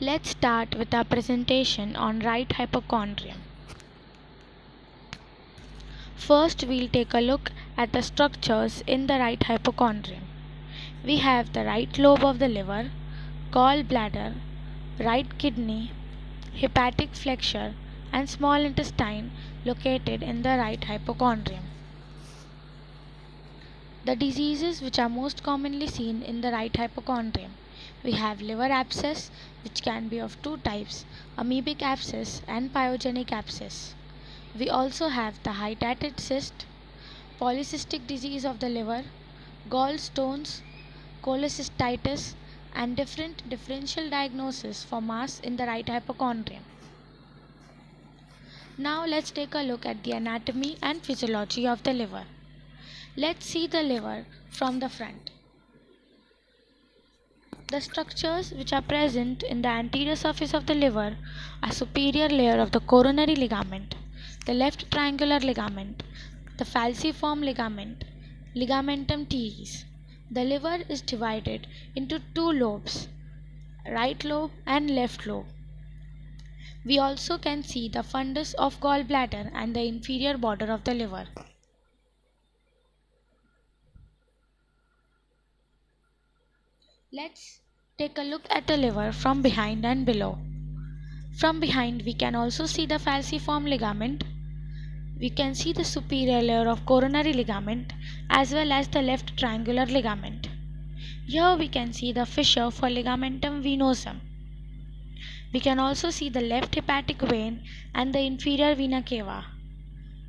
Let's start with our presentation on right hypochondrium. First, we'll take a look at the structures in the right hypochondrium. We have the right lobe of the liver, gallbladder, right kidney, hepatic flexure, and small intestine located in the right hypochondrium. The diseases which are most commonly seen in the right hypochondrium. We have liver abscess, which can be of two types, amoebic abscess and pyogenic abscess. We also have the hydatid cyst, polycystic disease of the liver, gallstones, cholecystitis, and different differential diagnosis for mass in the right hypochondrium. Now let's take a look at the anatomy and physiology of the liver. Let's see the liver from the front. The structures which are present in the anterior surface of the liver are superior layer of the coronary ligament, the left triangular ligament, the falciform ligament, ligamentum teres. The liver is divided into two lobes, right lobe and left lobe. We also can see the fundus of gallbladder and the inferior border of the liver. Let's take a look at the liver from behind and below. From behind we can also see the falciform ligament. We can see the superior layer of coronary ligament as well as the left triangular ligament. Here we can see the fissure for ligamentum venosum. We can also see the left hepatic vein and the inferior vena cava.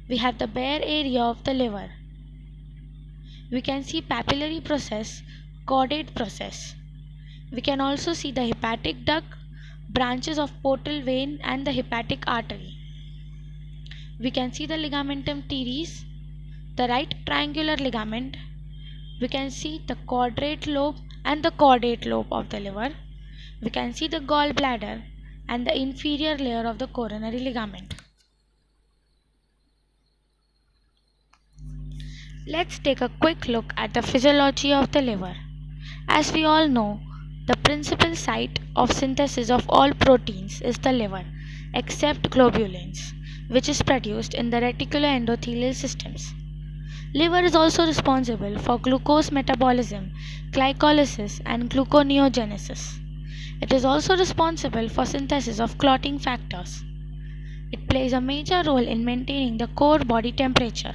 We have the bare area of the liver. We can see papillary process, caudate process. We can also see the hepatic duct, branches of portal vein and the hepatic artery. We can see the ligamentum teres, the right triangular ligament. We can see the quadrate lobe and the caudate lobe of the liver. We can see the gallbladder and the inferior layer of the coronary ligament. Let's take a quick look at the physiology of the liver. As we all know, the principal site of synthesis of all proteins is the liver, except globulins, which is produced in the reticuloendothelial systems. Liver is also responsible for glucose metabolism, glycolysis, and gluconeogenesis. It is also responsible for synthesis of clotting factors. It plays a major role in maintaining the core body temperature.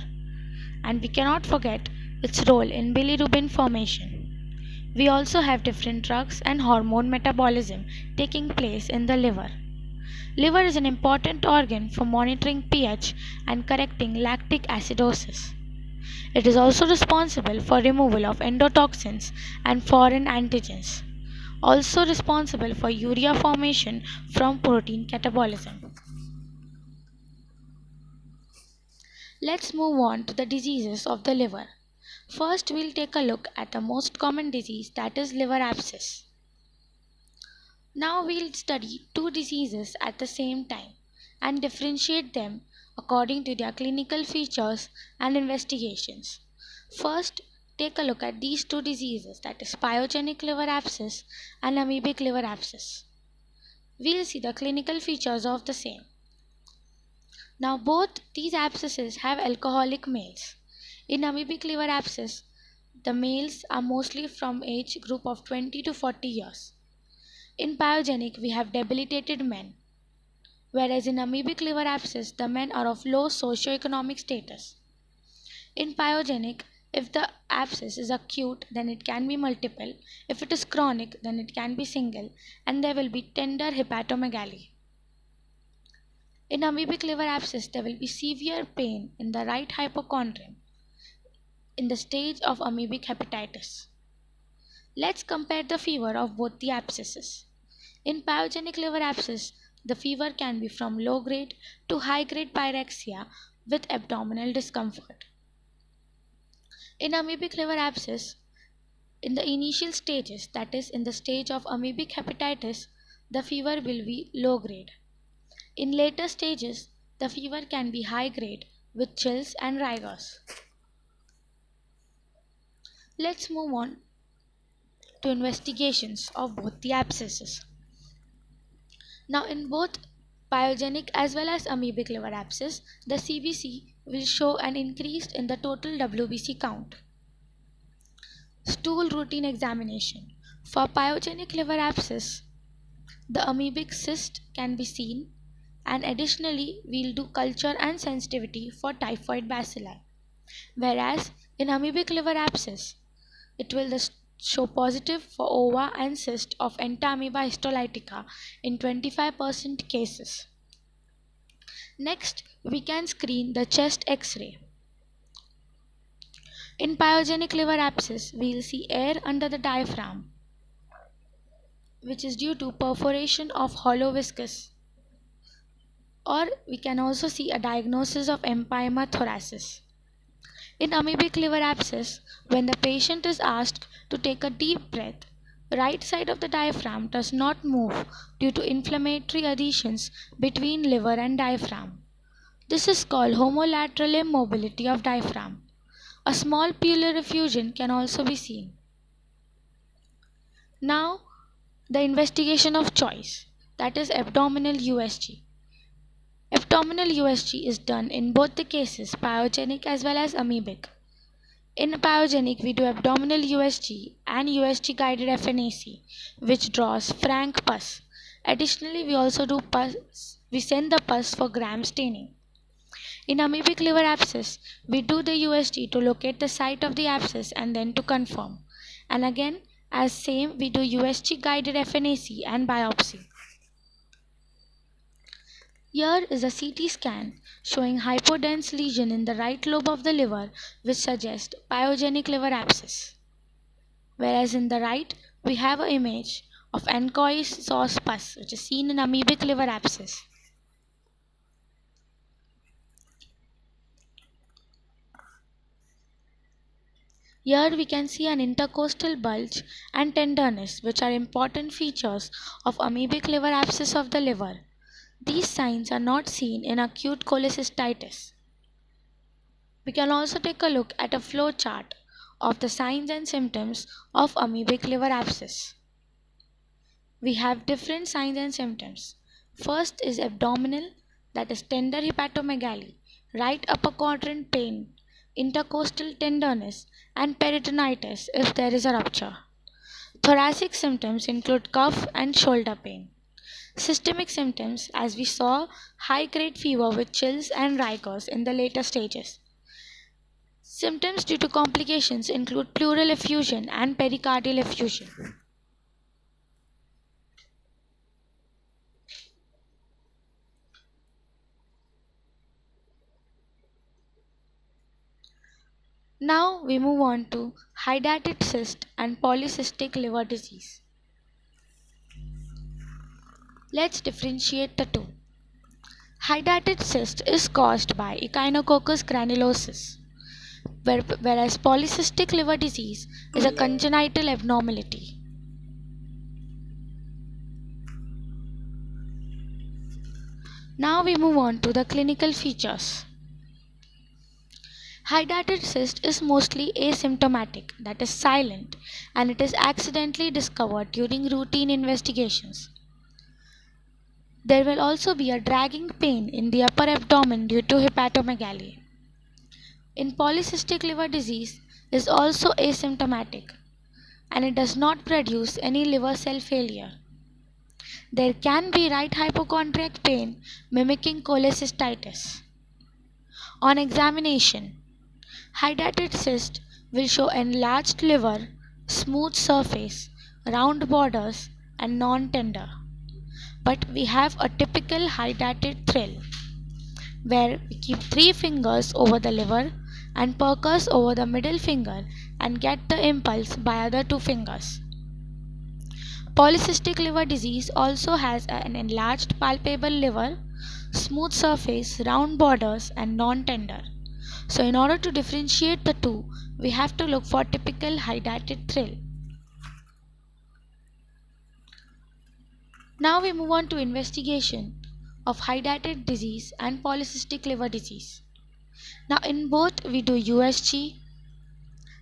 And we cannot forget its role in bilirubin formation. We also have different drugs and hormone metabolism taking place in the liver. Liver is an important organ for monitoring pH and correcting lactic acidosis. It is also responsible for removal of endotoxins and foreign antigens. Also responsible for urea formation from protein catabolism. Let's move on to the diseases of the liver. First, we'll take a look at the most common disease, that is liver abscess. Now we'll study two diseases at the same time and differentiate them according to their clinical features and investigations. First, take a look at these two diseases, that is pyogenic liver abscess and amoebic liver abscess. We'll see the clinical features of the same. Now both these abscesses have alcoholic males. In amoebic liver abscess, the males are mostly from age group of 20 to 40 years. In pyogenic, we have debilitated men, whereas in amoebic liver abscess, the men are of low socioeconomic status. In pyogenic, if the abscess is acute, then it can be multiple. If it is chronic, then it can be single, and there will be tender hepatomegaly. In amoebic liver abscess, there will be severe pain in the right hypochondrium in the stage of amoebic hepatitis. Let's compare the fever of both the abscesses. In pyogenic liver abscess, the fever can be from low grade to high grade pyrexia with abdominal discomfort. In amoebic liver abscess, in the initial stages, that is in the stage of amoebic hepatitis, the fever will be low grade. In later stages, the fever can be high grade with chills and rigors. Let's move on to investigations of both the abscesses. Now in both pyogenic as well as amoebic liver abscess, the CBC will show an increase in the total WBC count. Stool routine examination. For pyogenic liver abscess, the amoebic cyst can be seen, and additionally we'll do culture and sensitivity for typhoid bacilli. Whereas in amoebic liver abscess, it will show positive for ova and cyst of entamoeba histolytica in 25% cases. Next, we can screen the chest X-ray. In pyogenic liver abscess, we will see air under the diaphragm, which is due to perforation of hollow viscus. Or we can also see a diagnosis of empyema thoracis. In amoebic liver abscess, when the patient is asked to take a deep breath, right side of the diaphragm does not move due to inflammatory adhesions between liver and diaphragm. This is called homolateral immobility of diaphragm. A small pleural effusion can also be seen. Now, the investigation of choice, that is abdominal USG. Abdominal USG is done in both the cases, pyogenic as well as amoebic. In pyogenic, we do abdominal USG and USG guided FNAC, which draws frank pus. Additionally, we also do pus. We send the pus for gram staining. In amoebic liver abscess, we do the USG to locate the site of the abscess and then to confirm. And again, as same, we do USG guided FNAC and biopsy. Here is a CT scan showing hypodense lesion in the right lobe of the liver, which suggests pyogenic liver abscess. Whereas in the right, we have an image of Ancois sauce pus, which is seen in amoebic liver abscess. Here we can see an intercostal bulge and tenderness, which are important features of amoebic liver abscess of the liver. These signs are not seen in acute cholecystitis. We can also take a look at a flow chart of the signs and symptoms of amoebic liver abscess. We have different signs and symptoms. First is abdominal, that is tender hepatomegaly, right upper quadrant pain, intercostal tenderness, and peritonitis if there is a rupture. Thoracic symptoms include cough and shoulder pain. Systemic symptoms, as we saw, high-grade fever with chills and rigors in the later stages. Symptoms due to complications include pleural effusion and pericardial effusion. Now we move on to hydatid cyst and polycystic liver disease. Let's differentiate the two. Hydatid cyst is caused by Echinococcus granulosus, whereas polycystic liver disease is a congenital abnormality. Now we move on to the clinical features. Hydatid cyst is mostly asymptomatic, that is silent, and it is accidentally discovered during routine investigations. There will also be a dragging pain in the upper abdomen due to hepatomegaly. In polycystic liver disease is also asymptomatic, and it does not produce any liver cell failure. There can be right hypochondriac pain mimicking cholecystitis. On examination, hydatid cyst will show enlarged liver, smooth surface, round borders, and non-tender. But we have a typical hydatid thrill, where we keep 3 fingers over the liver and percuss over the middle finger and get the impulse by other 2 fingers. Polycystic liver disease also has an enlarged palpable liver, smooth surface, round borders, and non-tender. So in order to differentiate the two, we have to look for typical hydatid thrill. Now we move on to investigation of hydatid disease and polycystic liver disease. Now in both we do USG,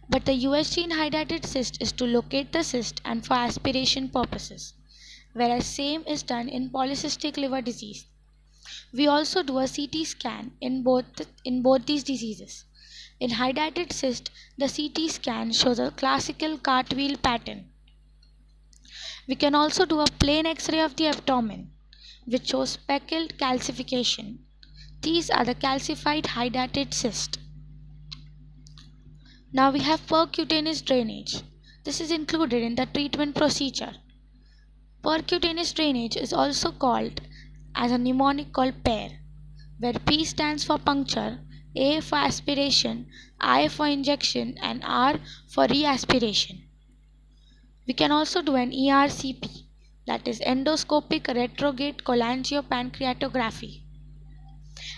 but the USG in hydatid cyst is to locate the cyst and for aspiration purposes. whereas same is done in polycystic liver disease. We also do a CT scan in both these diseases. In hydatid cyst, the CT scan shows a classical cartwheel pattern. We can also do a plain X-ray of the abdomen, which shows speckled calcification. These are the calcified hydatid cyst. Now we have percutaneous drainage. This is included in the treatment procedure. Percutaneous drainage is also called as a mnemonic called PAIR, where P stands for puncture, A for aspiration, I for injection, and R for reaspiration. We can also do an ERCP, that is endoscopic retrograde cholangiopancreatography.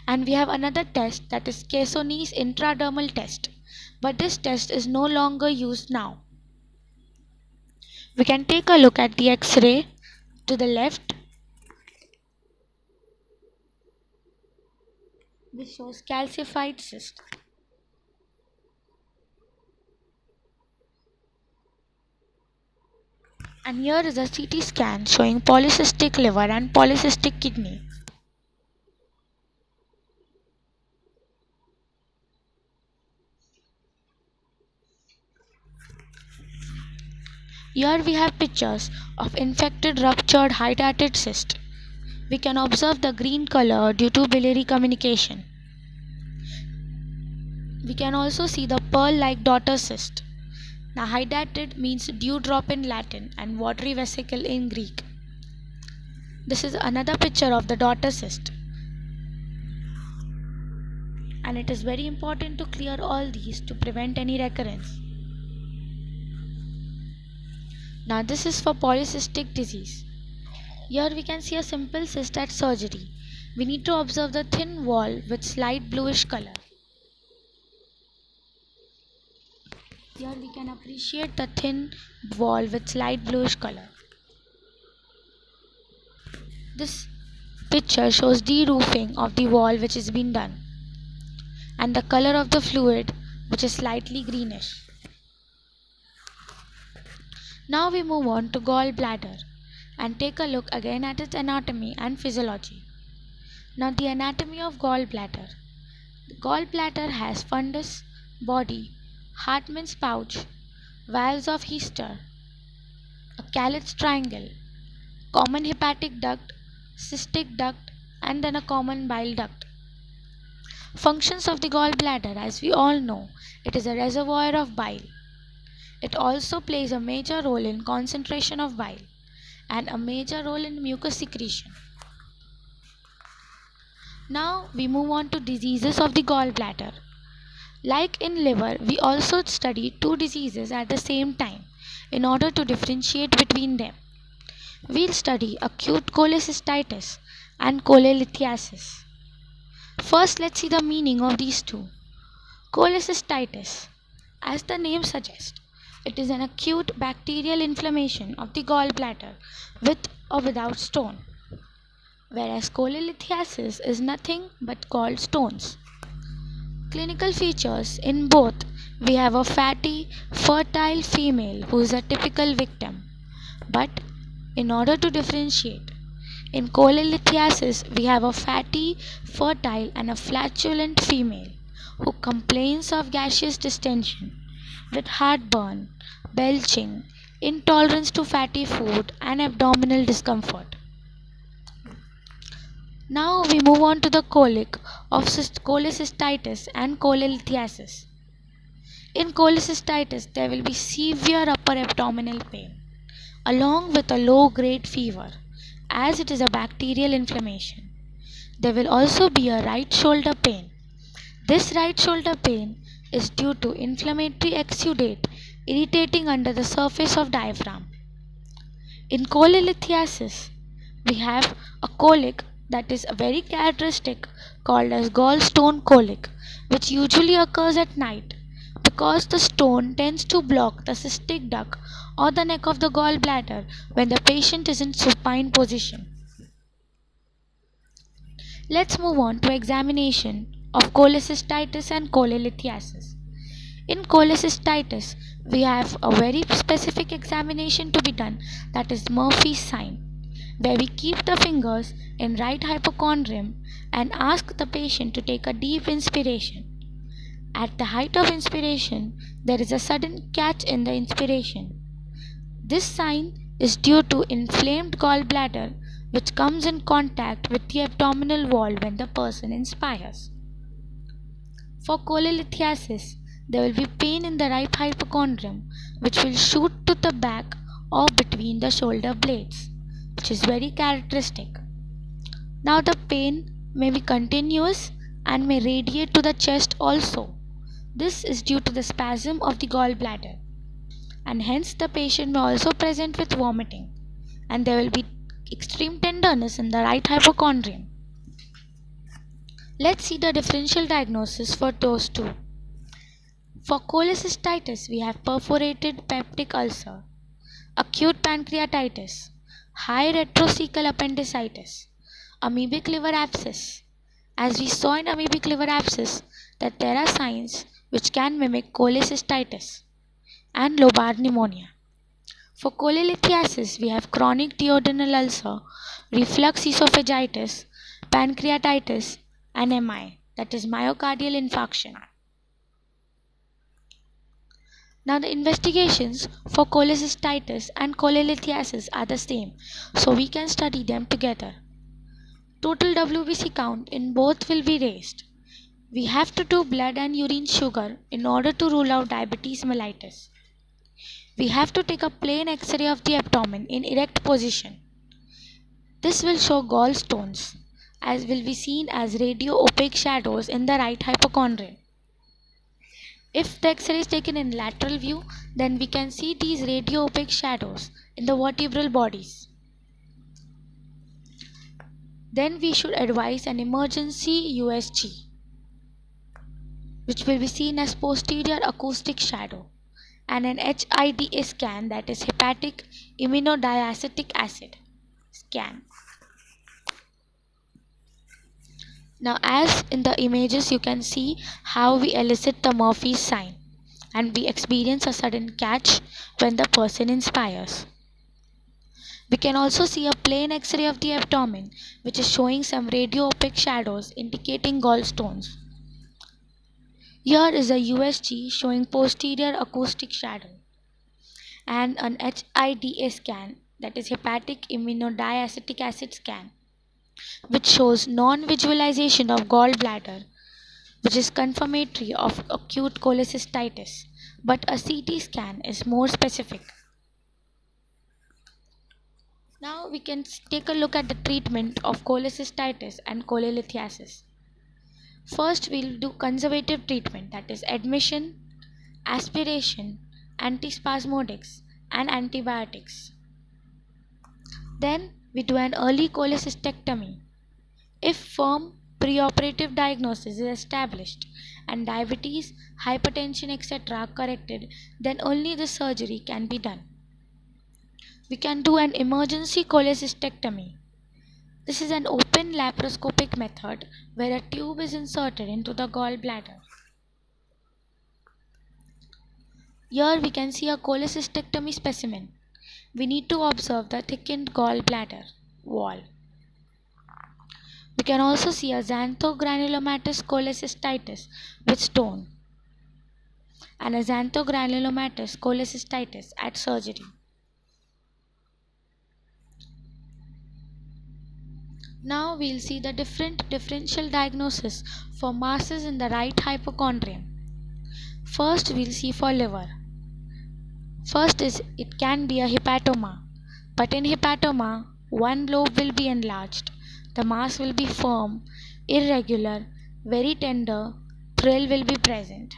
And we have another test, that is Cassoni's intradermal test, but this test is no longer used now. We can take a look at the X-ray to the left. This shows calcified cyst. And here is a CT scan showing polycystic liver and polycystic kidney. Here we have pictures of infected ruptured hydatid cyst. We can observe the green color due to biliary communication. We can also see the pearl-like daughter cyst. Now hydatid means dewdrop in Latin and watery vesicle in Greek. This is another picture of the daughter cyst. And it is very important to clear all these to prevent any recurrence. Now this is for polycystic disease. Here we can see a simple cyst at surgery. We need to observe the thin wall with slight bluish color. Here we can appreciate the thin wall with slight bluish color. This picture shows de-roofing of the wall which has been done, and the color of the fluid which is slightly greenish. Now we move on to gallbladder and take a look again at its anatomy and physiology. Now the anatomy of gallbladder. The gallbladder has fundus, body, Hartmann's pouch, valves of Hester, a Calitz triangle, common hepatic duct, cystic duct, and then a common bile duct. Functions of the gallbladder, as we all know, it is a reservoir of bile. It also plays a major role in concentration of bile and a major role in mucus secretion. Now we move on to diseases of the gallbladder. Like in liver, we also study two diseases at the same time in order to differentiate between them. We'll study acute cholecystitis and cholelithiasis. First, let's see the meaning of these two. Cholecystitis, as the name suggests, it is an acute bacterial inflammation of the gallbladder with or without stone, whereas cholelithiasis is nothing but called stones. Clinical features: in both, we have a fatty, fertile female who is a typical victim. But in order to differentiate, in cholelithiasis, we have a fatty, fertile, and a flatulent female who complains of gaseous distension with heartburn, belching, intolerance to fatty food, and abdominal discomfort. Now we move on to the colic of cholecystitis and cholelithiasis. In cholecystitis, there will be severe upper abdominal pain along with a low-grade fever, as it is a bacterial inflammation. There will also be a right shoulder pain. This right shoulder pain is due to inflammatory exudate irritating under the surface of diaphragm. In cholelithiasis, we have a colic that is very characteristic called as gallstone colic, which usually occurs at night because the stone tends to block the cystic duct or the neck of the gallbladder when the patient is in supine position. Let's move on to examination of cholecystitis and cholelithiasis. In cholecystitis, we have a very specific examination to be done, that is Murphy's sign. where we keep the fingers in right hypochondrium and ask the patient to take a deep inspiration. At the height of inspiration, there is a sudden catch in the inspiration. This sign is due to inflamed gallbladder which comes in contact with the abdominal wall when the person inspires. For cholelithiasis, there will be pain in the right hypochondrium which will shoot to the back or between the shoulder blades, which is very characteristic. Now the pain may be continuous and may radiate to the chest also. This is due to the spasm of the gallbladder, and hence the patient may also present with vomiting, and there will be extreme tenderness in the right hypochondrium. Let's see the differential diagnosis for those two. For cholecystitis, we have perforated peptic ulcer, acute pancreatitis, high retrocecal appendicitis, amoebic liver abscess. As we saw in amoebic liver abscess that there are signs which can mimic cholecystitis, and lobar pneumonia. For cholelithiasis, we have chronic duodenal ulcer, reflux esophagitis, pancreatitis, and MI, that is myocardial infarction. Now the investigations for cholecystitis and cholelithiasis are the same, so we can study them together. Total WBC count in both will be raised. We have to do blood and urine sugar in order to rule out diabetes mellitus. We have to take a plain X-ray of the abdomen in erect position. This will show gallstones, as will be seen as radio-opaque shadows in the right hypochondrium. If the X-ray is taken in lateral view, then we can see these radio-opaque shadows in the vertebral bodies. Then we should advise an emergency USG, which will be seen as posterior acoustic shadow, and an HIDA scan, that is hepatic immunodiacetic acid scan. Now as in the images you can see how we elicit the Murphy's sign and we experience a sudden catch when the person inspires. We can also see a plain X-ray of the abdomen which is showing some radio-opaque shadows indicating gallstones. Here is a USG showing posterior acoustic shadow and an HIDA scan, that is hepatic immunodiacetic acid scan, which shows non-visualization of gallbladder, which is confirmatory of acute cholecystitis, but a CT scan is more specific. Now we can take a look at the treatment of cholecystitis and cholelithiasis. First, we'll do conservative treatment, that is admission, aspiration, antispasmodics, and antibiotics. Then we do an early cholecystectomy. If firm preoperative diagnosis is established and diabetes, hypertension, etc. are corrected, then only the surgery can be done. We can do an emergency cholecystectomy. This is an open laparoscopic method where a tube is inserted into the gallbladder. Here we can see a cholecystectomy specimen. We need to observe the thickened gallbladder wall. We can also see a xanthogranulomatous cholecystitis with stone and a xanthogranulomatous cholecystitis at surgery. Now we'll see the different differential diagnosis for masses in the right hypochondrium. First we'll see for liver. First is it can be a hepatoma, but in hepatoma one lobe will be enlarged. The mass will be firm, irregular, very tender, thrill will be present.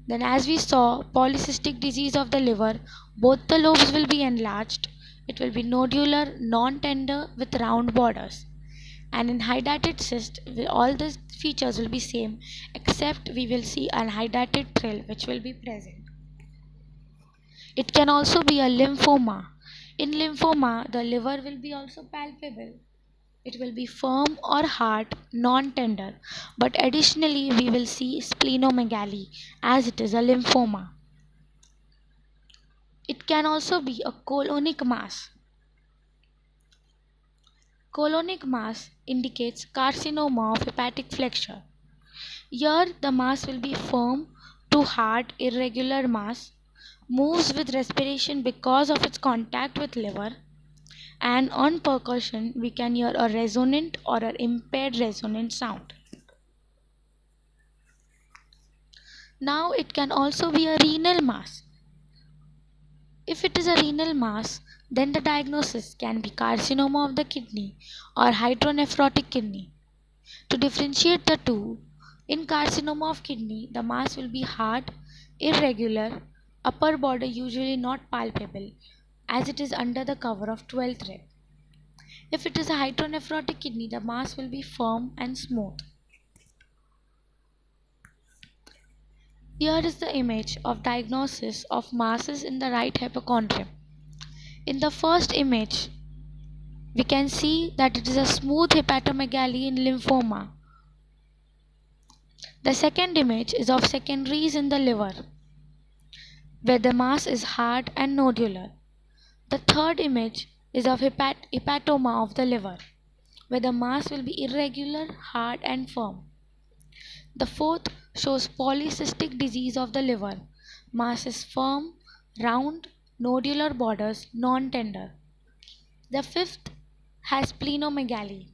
Then as we saw polycystic disease of the liver, both the lobes will be enlarged. It will be nodular, non-tender with round borders. And in hydatid cyst, all the features will be same except we will see an hydatid thrill which will be present. It can also be a lymphoma. In lymphoma, the liver will be also palpable. It will be firm or hard, non-tender. But additionally, we will see splenomegaly as it is a lymphoma. It can also be a colonic mass. Colonic mass indicates carcinoma of hepatic flexure. Here the mass will be firm to hard irregular mass, moves with respiration because of its contact with liver, and on percussion we can hear a resonant or an impaired resonant sound. Now it can also be a renal mass. If it is a renal mass, then the diagnosis can be carcinoma of the kidney or hydronephrotic kidney. To differentiate the two, in carcinoma of kidney, the mass will be hard, irregular, upper border usually not palpable, as it is under the cover of 12th rib. If it is a hydronephrotic kidney, the mass will be firm and smooth. Here is the image of diagnosis of masses in the right hypochondrium. In the first image, we can see that it is a smooth hepatomegaly in lymphoma. The second image is of secondaries in the liver, where the mass is hard and nodular. The third image is of hepatoma of the liver, where the mass will be irregular, hard and firm. The fourth shows polycystic disease of the liver. Mass is firm, round, nodular borders, non-tender. The fifth has splenomegaly.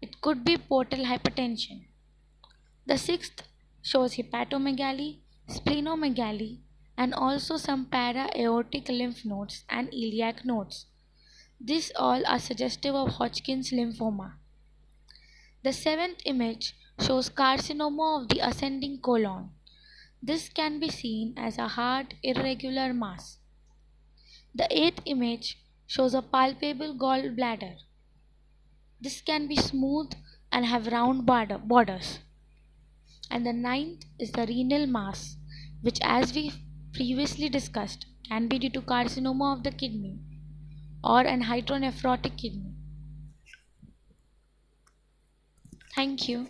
It could be portal hypertension. The sixth shows hepatomegaly, splenomegaly, and also some para-aortic lymph nodes and iliac nodes. These all are suggestive of Hodgkin's lymphoma. The seventh image shows carcinoma of the ascending colon. This can be seen as a hard, irregular mass. The eighth image shows a palpable gallbladder. This can be smooth and have round borders. And the ninth is the renal mass, which, as we previously discussed, can be due to carcinoma of the kidney or an hydronephrotic kidney. Thank you.